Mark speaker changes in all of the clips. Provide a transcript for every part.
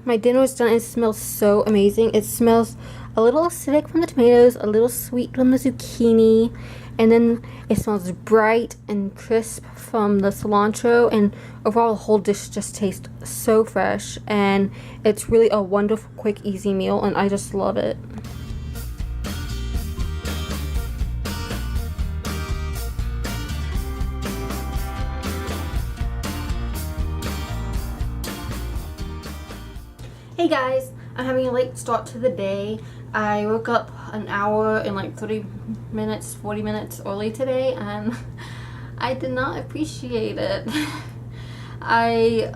Speaker 1: My dinner is done and it smells so amazing. It smells a little acidic from the tomatoes, a little sweet from the zucchini, and then it smells bright and crisp from the cilantro, and overall the whole dish just tastes so fresh, and it's really a wonderful, quick, easy meal, and I just love it. Hey guys, I'm having a late start to the day. I woke up an hour and like 30 minutes, 40 minutes early today, and I did not appreciate it. I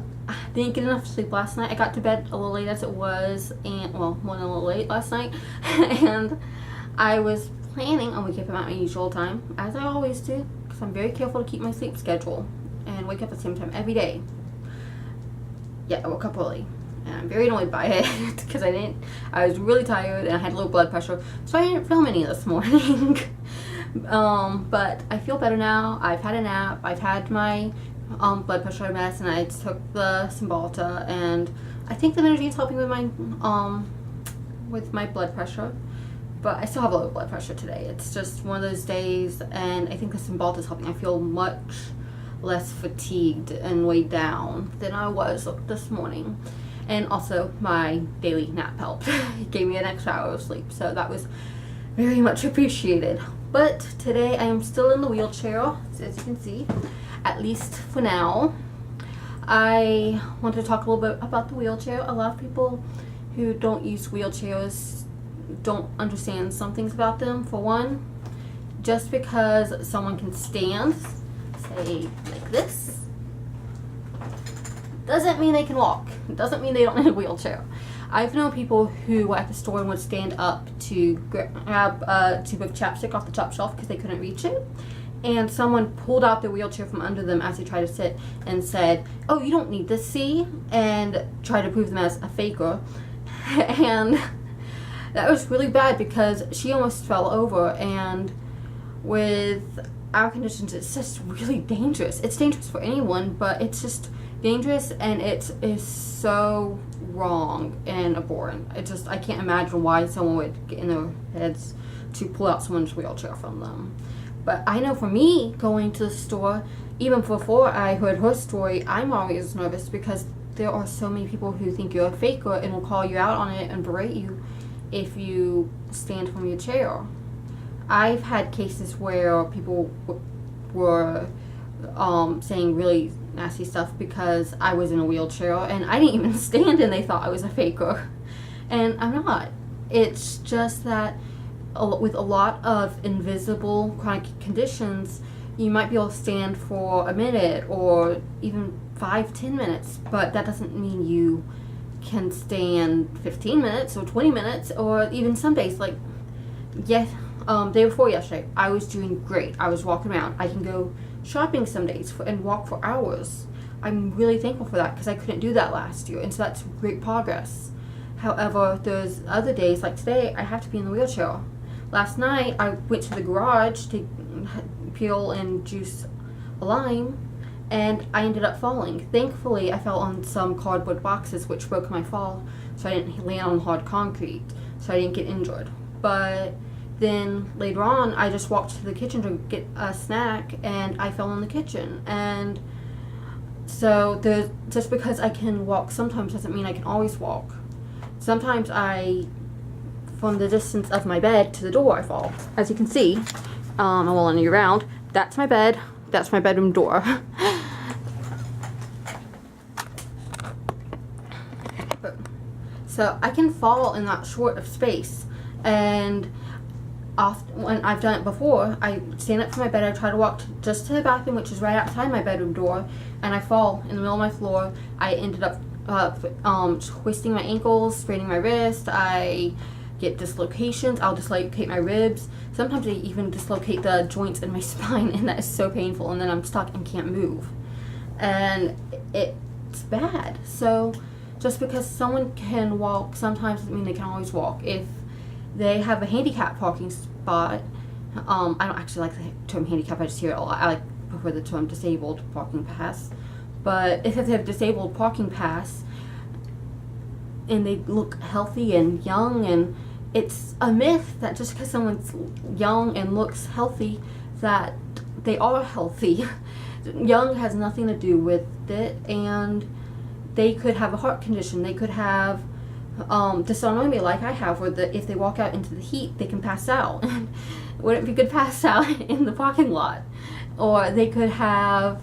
Speaker 1: didn't get enough sleep last night. I got to bed a little late as it was, and well, more than a little late last night, and I was planning on waking up at my usual time, as I always do, because I'm very careful to keep my sleep schedule and wake up at the same time every day. Yeah, I woke up early. And I'm very annoyed by it because I was really tired and I had low blood pressure, so I didn't film any this morning. But I feel better now. I've had a nap, I've had my blood pressure medicine, I took the Cymbalta, and I think the energy is helping with my blood pressure, but I still have low blood pressure today. It's just one of those days, and I think the Cymbalta is helping. I feel much less fatigued and weighed down than I was this morning. And also, my daily nap helped. It gave me an extra hour of sleep, so that was very much appreciated. But today, I am still in the wheelchair, as you can see, at least for now. I want to talk a little bit about the wheelchair. A lot of people who don't use wheelchairs don't understand some things about them. For one, just because someone can stand, say like this, doesn't mean they can walk. It doesn't mean they don't need a wheelchair. I've known people who were at the store and would stand up to grab a tube of chapstick off the top shelf because they couldn't reach it, and someone pulled out their wheelchair from under them as they tried to sit and said, "Oh, you don't need this, see?" and tried to prove them as a faker. And that was really bad because she almost fell over, and with our conditions, it's just really dangerous. It's dangerous for anyone, but it's just dangerous, and it is so wrong and abhorrent. I can't imagine why someone would get in their heads to pull out someone's wheelchair from them. But I know for me, going to the store, even before I heard her story, I'm always nervous because there are so many people who think you're a faker and will call you out on it and berate you if you stand from your chair. I've had cases where people were saying really nasty stuff because I was in a wheelchair and I didn't even stand, and they thought I was a faker, and I'm not. It's just that with a lot of invisible chronic conditions, you might be able to stand for a minute or even 5-10 minutes, but that doesn't mean you can stand 15 minutes or 20 minutes, or even some days like day before yesterday, I was doing great. I was walking around. I can go shopping some days and walk for hours. I'm really thankful for that because I couldn't do that last year, and so that's great progress. However, there's other days like today I have to be in the wheelchair. Last night I went to the garage to peel and juice a lime, and I ended up falling. Thankfully, I fell on some cardboard boxes, which broke my fall, so I didn't land on hard concrete, so I didn't get injured. But then later on, I just walked to the kitchen to get a snack, and I fell in the kitchen. And so just because I can walk sometimes doesn't mean I can always walk. Sometimes from the distance of my bed to the door, I fall. As you can see, I'm rolling you around. That's my bed. That's my bedroom door. So I can fall in that short of space, and when I've done it before, I stand up from my bed, I try to walk just to the bathroom, which is right outside my bedroom door, and I fall in the middle of my floor. I ended up twisting my ankles, spraining my wrist. I get dislocations. I'll dislocate my ribs. Sometimes I even dislocate the joints in my spine, and that is so painful, and then I'm stuck and can't move. And it's bad. So just because someone can walk sometimes doesn't mean they can always walk. If they have a handicap parking spot, I don't actually like the term handicap, I just hear it a lot. I prefer the term disabled parking pass. But if they have disabled parking pass, and they look healthy and young, and it's a myth that just because someone's young and looks healthy that they are healthy. Young has nothing to do with it, and they could have a heart condition. They could have dysautonomia like I have, where if they walk out into the heat, they can pass out. Wouldn't it be good pass out in the parking lot? Or they could have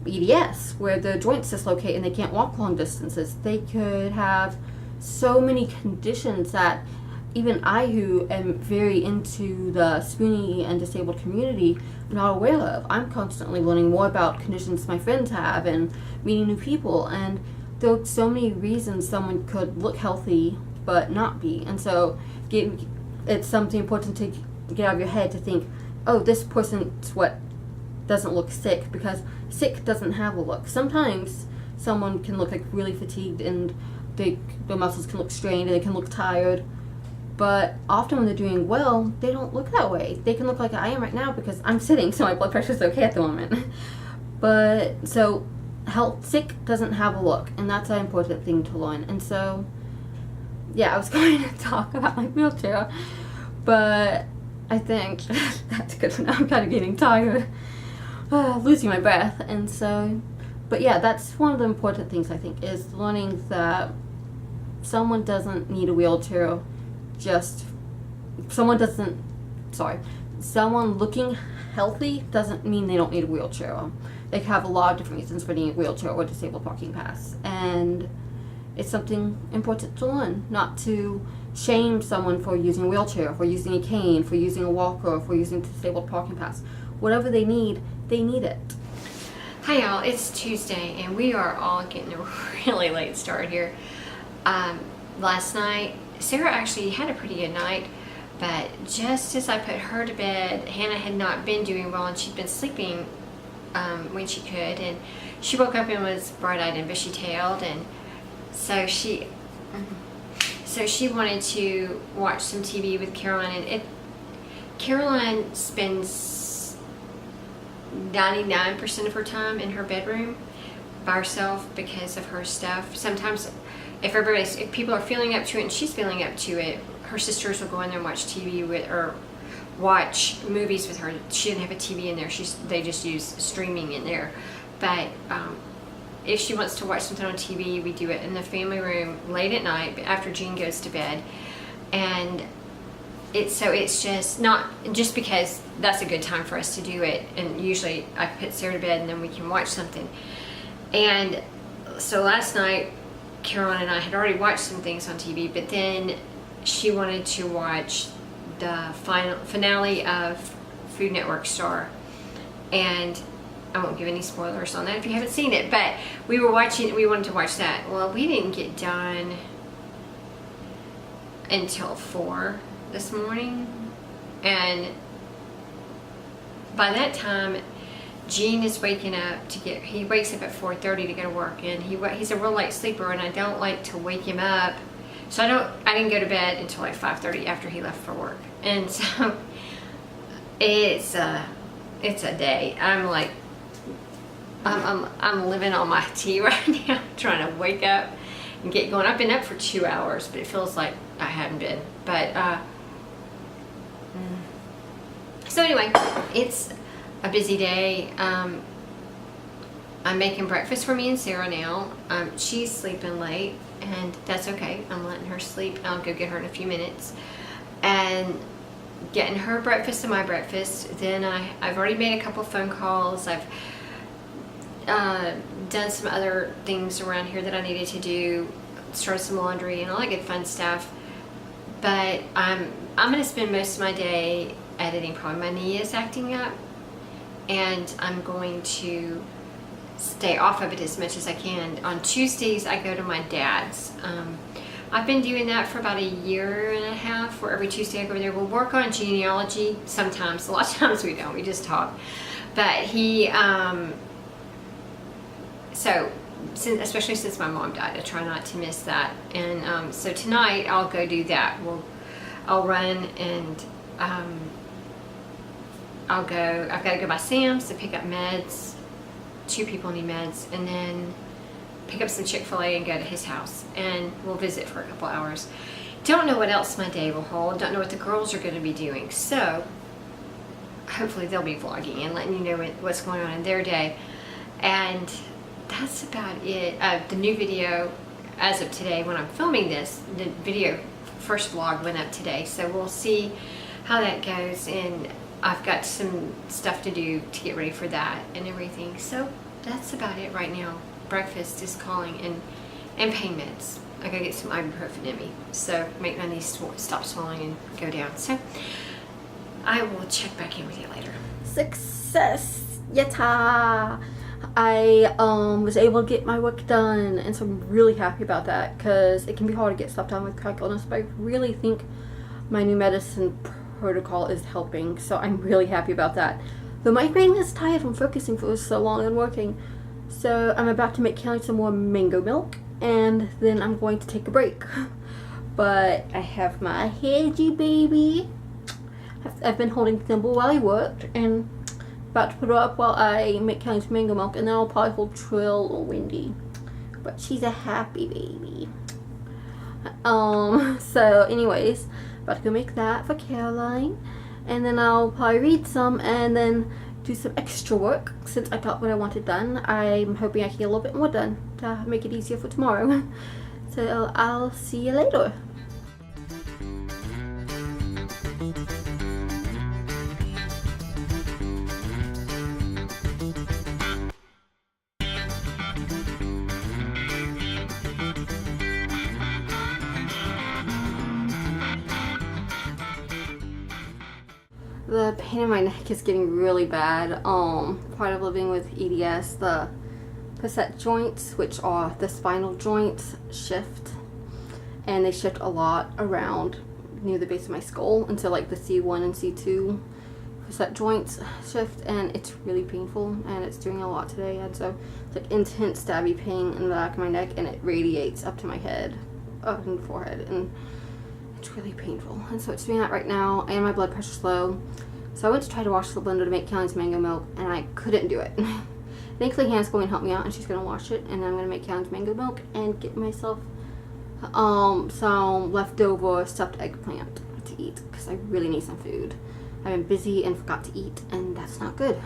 Speaker 1: EDS, where the joints dislocate and they can't walk long distances. They could have so many conditions that even I, who am very into the spoony and disabled community, am not aware of. I'm constantly learning more about conditions my friends have and meeting new people, and there are so many reasons someone could look healthy but not be. And so it's something important to get out of your head to think, oh, this person's what doesn't look sick, because sick doesn't have a look. Sometimes someone can look like really fatigued and their muscles can look strained and they can look tired, but often when they're doing well, they don't look that way. They can look like I am right now because I'm sitting, so my blood pressure is okay at the moment. But so sick doesn't have a look, and that's an important thing to learn. And so yeah, I was going to talk about my wheelchair, but I think that's good for now. I'm kind of getting tired, losing my breath. And so, but yeah, that's one of the important things, I think, is learning that someone doesn't need a wheelchair. Someone looking healthy doesn't mean they don't need a wheelchair. They have a lot of different reasons for needing a wheelchair or disabled parking pass, and it's something important to learn, not to shame someone for using a wheelchair, for using a cane, for using a walker, for using a disabled parking pass. Whatever they need it.
Speaker 2: Hi y'all, it's Tuesday and we are all getting a really late start here. Last night, Sarah actually had a pretty good night, but just as I put her to bed, Hannah had not been doing well and she'd been sleeping when she could, and she woke up and was bright-eyed and bushy-tailed, and so she wanted to watch some TV with Caroline, and Caroline spends 99% of her time in her bedroom by herself because of her stuff. Sometimes if people are feeling up to it and she's feeling up to it, her sisters will go in there and watch TV with, or watch movies with her. She didn't have a TV in there. They just use streaming in there. But if she wants to watch something on TV, we do it in the family room late at night after Jean goes to bed. And it's just not just because that's a good time for us to do it. And usually I put Sarah to bed and then we can watch something. And so last night, Caroline and I had already watched some things on TV, but then she wanted to watch the finale of Food Network Star, and I won't give any spoilers on that if you haven't seen it, but we wanted to watch that. Well, we didn't get done until 4 this morning, and by that time Gene is waking up he wakes up at 4:30 to go to work, and he's a real light sleeper, and I don't like to wake him up, so I didn't go to bed until like 5:30 after he left for work. And so it's a day. I'm like I'm living on my tea right now, trying to wake up and get going. I've been up for 2 hours, but it feels like I hadn't been. But so anyway, it's a busy day. I'm making breakfast for me and Sarah now. She's sleeping late, and that's okay. I'm letting her sleep. I'll go get her in a few minutes. And getting her breakfast and my breakfast. Then I've already made a couple phone calls. I've done some other things around here that I needed to do. Started some laundry and all that good fun stuff. But I'm going to spend most of my day editing. Probably my knee is acting up, and I'm going to stay off of it as much as I can. On Tuesdays I go to my dad's. I've been doing that for about 1.5 years, where every Tuesday I go over there. We'll work on genealogy sometimes. A lot of times we don't. We just talk. But especially since my mom died, I try not to miss that. And so tonight I'll go do that. I'll run, and I've got to go by Sam's to pick up meds. 2 people need meds, and then pick up some Chick-fil-A and go to his house, and we'll visit for a couple hours. Don't know what else my day will hold. Don't know what the girls are going to be doing. So hopefully they'll be vlogging and letting you know what's going on in their day. And that's about it. The new video, as of today, when I'm filming this, the video first vlog went up today. So we'll see how that goes. And I've got some stuff to do to get ready for that and everything. So that's about it right now. Breakfast is calling, and pain meds. I gotta get some ibuprofen in me, so make my knees stop swelling and go down. So I will check back in with you later.
Speaker 1: Success! Yatta! I was able to get my work done, and so I'm really happy about that, because it can be hard to get stuff done with chronic illness, but I really think my new medicine protocol is helping, so I'm really happy about that. Though my brain is tired from focusing for so long and working, so I'm about to make Kelly some more mango milk, and then I'm going to take a break. But I have my hedgie baby. I've been holding Thimble while I worked, and about to put her up while I make Kelly's mango milk, and then I'll probably hold Trill or Wendy. But she's a happy baby. So anyways, about to go make that for Caroline, and then I'll probably read some and then do some extra work since I got what I wanted done. I'm hoping I can get a little bit more done to make it easier for tomorrow. So I'll see you later. The pain in my neck is getting really bad. Part of living with EDS, the facet joints, which are the spinal joints, shift, and they shift a lot around near the base of my skull, and so like the C1 and C2 facet joints shift, and it's really painful, and it's doing a lot today. And so it's like intense stabby pain in the back of my neck, and it radiates up to my head, up in the forehead, and it's really painful. And so it's doing that right now, and my blood pressure's low. So I went to try to wash the blender to make Kelly's mango milk, and I couldn't do it. Thankfully Hannah's going to help me out, and she's going to wash it, and then I'm going to make Kelly's mango milk and get myself some leftover stuffed eggplant to eat, because I really need some food. I've been busy and forgot to eat, and that's not good.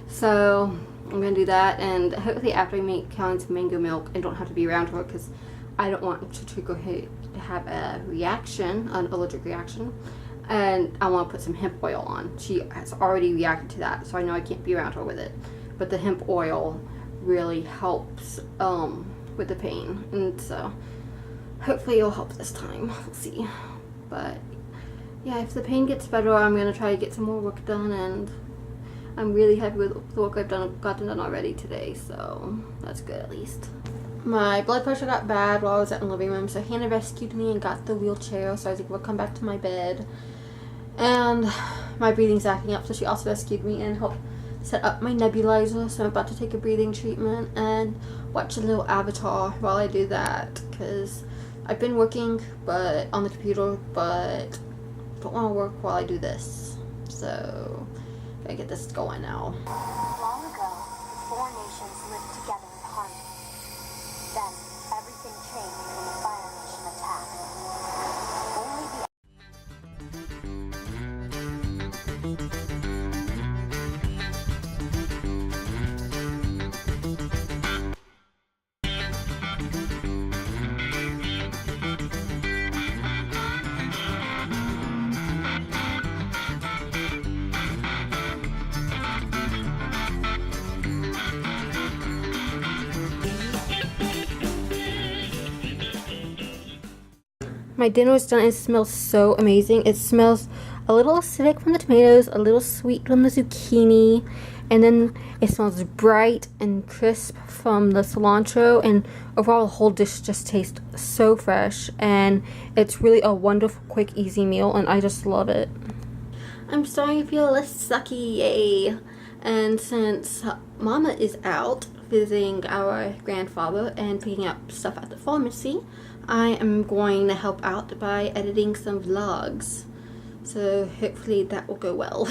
Speaker 1: So I'm going to do that, and hopefully after I make Kelly's mango milk, I don't have to be around her, because I don't want to trigger her to have a reaction, an allergic reaction. And I want to put some hemp oil on. She has already reacted to that, so I know I can't be around her with it. But the hemp oil really helps with the pain, and so hopefully it'll help this time. We'll see. But yeah, if the pain gets better, I'm gonna try to get some more work done, and I'm really happy with the work I've gotten done already today, so that's good at least. My blood pressure got bad while I was at the living room, so Hannah rescued me and got the wheelchair, so I was able to come back to my bed. And my breathing's acting up, so she also rescued me and helped set up my nebulizer, so I'm about to take a breathing treatment and watch a little Avatar while I do that, because I've been working on the computer, but don't want to work while I do this, so gotta get this going now.
Speaker 3: Long ago, the four nations lived together in harmony. Then, everything changed when the Fire Nation attacked. Only the
Speaker 1: My dinner is done and it smells so amazing. It smells a little acidic from the tomatoes, a little sweet from the zucchini, and then it smells bright and crisp from the cilantro, and overall the whole dish just tastes so fresh, and it's really a wonderful, quick, easy meal, and I just love it. I'm starting to feel less sucky, yay! And since Mama is out visiting our grandfather and picking up stuff at the pharmacy, I am going to help out by editing some vlogs. So hopefully that will go well.